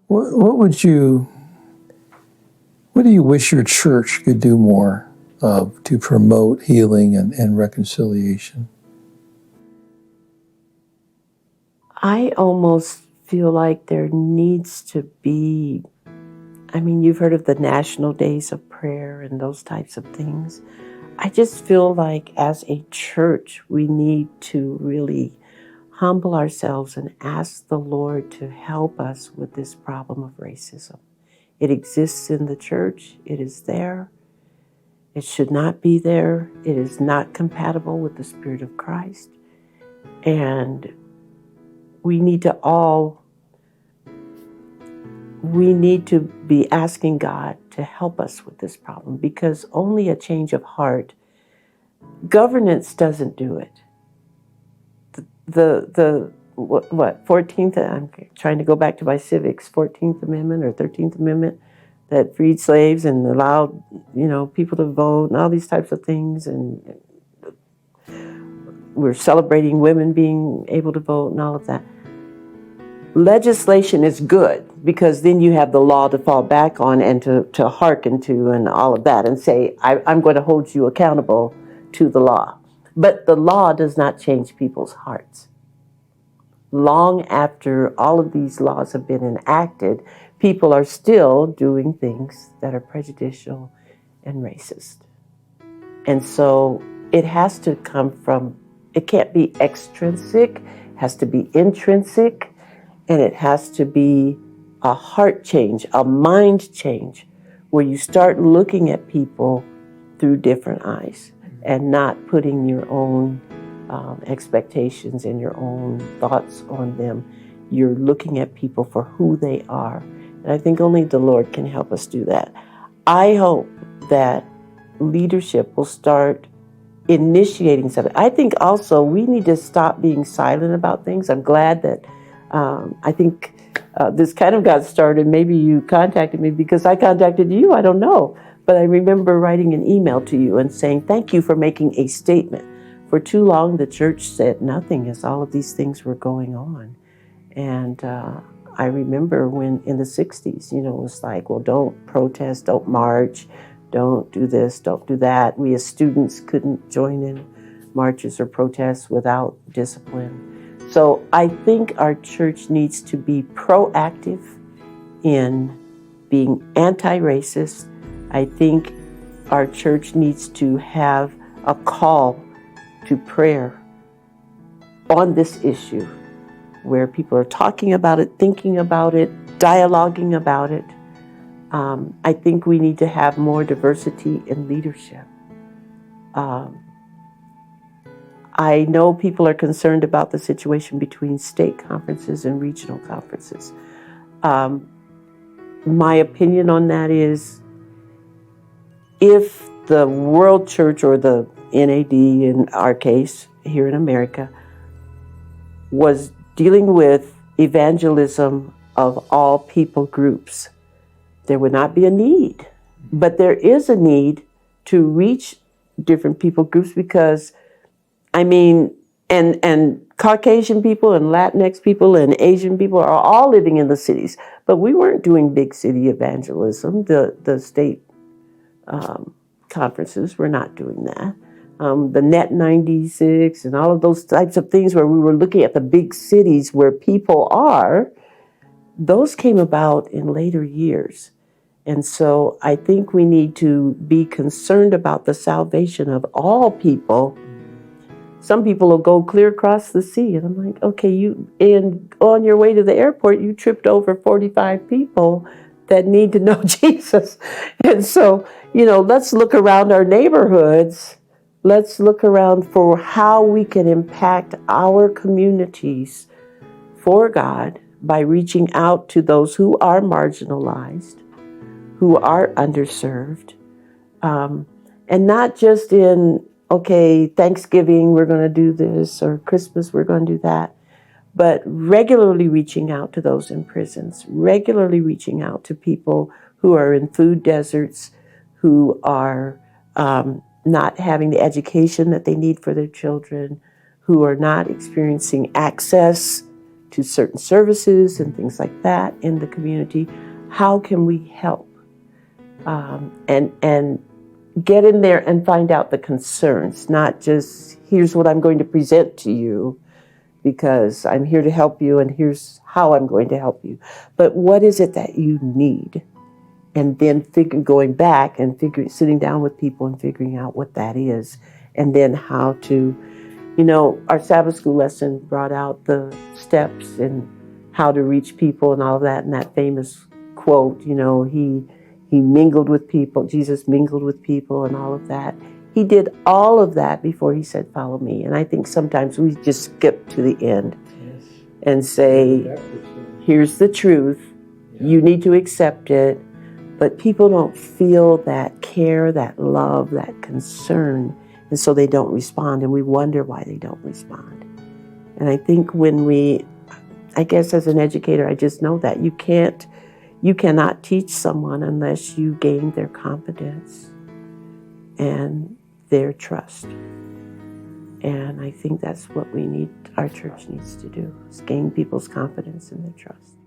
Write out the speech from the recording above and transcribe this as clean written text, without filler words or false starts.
What do you wish your church could do more of to promote healing and reconciliation? I almost feel like there needs to be, you've heard of the National Days of Prayer and those types of things. I just feel like as a church, we need to really humble ourselves and ask the Lord to help us with this problem of racism. It exists in the church. It is there. It should not be there. It is not compatible with the Spirit of Christ. And we need to be asking God to help us with this problem, because only a change of heart, governance doesn't do it. The 14th, I'm trying to go back to my civics, 14th Amendment or 13th Amendment that freed slaves and allowed, people to vote and all these types of things. And we're celebrating women being able to vote and all of that. Legislation is good because then you have the law to fall back on and to hearken to and all of that and say, I'm going to hold you accountable to the law. But the law does not change people's hearts. Long after all of these laws have been enacted, people are still doing things that are prejudicial and racist. And so it has to come from, it can't be extrinsic, it has to be intrinsic, and it has to be a heart change, a mind change, where you start looking at people through different eyes and not putting your own expectations and your own thoughts on them. You're looking at people for who they are. And I think only the Lord can help us do that. I hope that leadership will start initiating something. I think also we need to stop being silent about things. I'm glad that I think this kind of got started. Maybe you contacted me because I contacted you. I don't know. But I remember writing an email to you and saying, thank you for making a statement. For too long, the church said nothing as all of these things were going on. And I remember when in the 60s, it was like, well, don't protest, don't march, don't do this, don't do that. We as students couldn't join in marches or protests without discipline. So I think our church needs to be proactive in being anti-racist. I think our church needs to have a call to prayer on this issue, where people are talking about it, thinking about it, dialoguing about it. I think we need to have more diversity in leadership. I know people are concerned about the situation between state conferences and regional conferences. My opinion on that is, if the World Church, or the NAD in our case here in America, was dealing with evangelism of all people groups, there would not be a need. But there is a need to reach different people groups, because and Caucasian people and Latinx people and Asian people are all living in the cities. But we weren't doing big city evangelism. The state conferences were not doing that. The Net 96 and all of those types of things where we were looking at the big cities where people are, those came about in later years. And so I think we need to be concerned about the salvation of all people. Some people will go clear across the sea, and I'm like, okay, and on your way to the airport, you tripped over 45 people that need to know Jesus. And so, let's look around our neighborhoods. Let's look around for how we can impact our communities for God by reaching out to those who are marginalized, who are underserved, and not just in, okay, Thanksgiving, we're going to do this, or Christmas, we're going to do that, but regularly reaching out to those in prisons, regularly reaching out to people who are in food deserts, who are not having the education that they need for their children, who are not experiencing access to certain services and things like that in the community. How can we help? And get in there and find out the concerns, not just here's what I'm going to present to you because I'm here to help you and here's how I'm going to help you. But what is it that you need? And then going back and sitting down with people and figuring out what that is, and then how to, our Sabbath school lesson brought out the steps and how to reach people and all of that, and that famous quote, he mingled with people, Jesus mingled with people and all of that. He did all of that before he said, follow me. And I think sometimes we just skip to the end and say, here's the truth, you need to accept it. But people don't feel that care, that love, that concern, and so they don't respond, and we wonder why they don't respond. And I think I guess as an educator, I just know that you cannot teach someone unless you gain their confidence and their trust. And I think that's what our church needs to do, is gain people's confidence and their trust.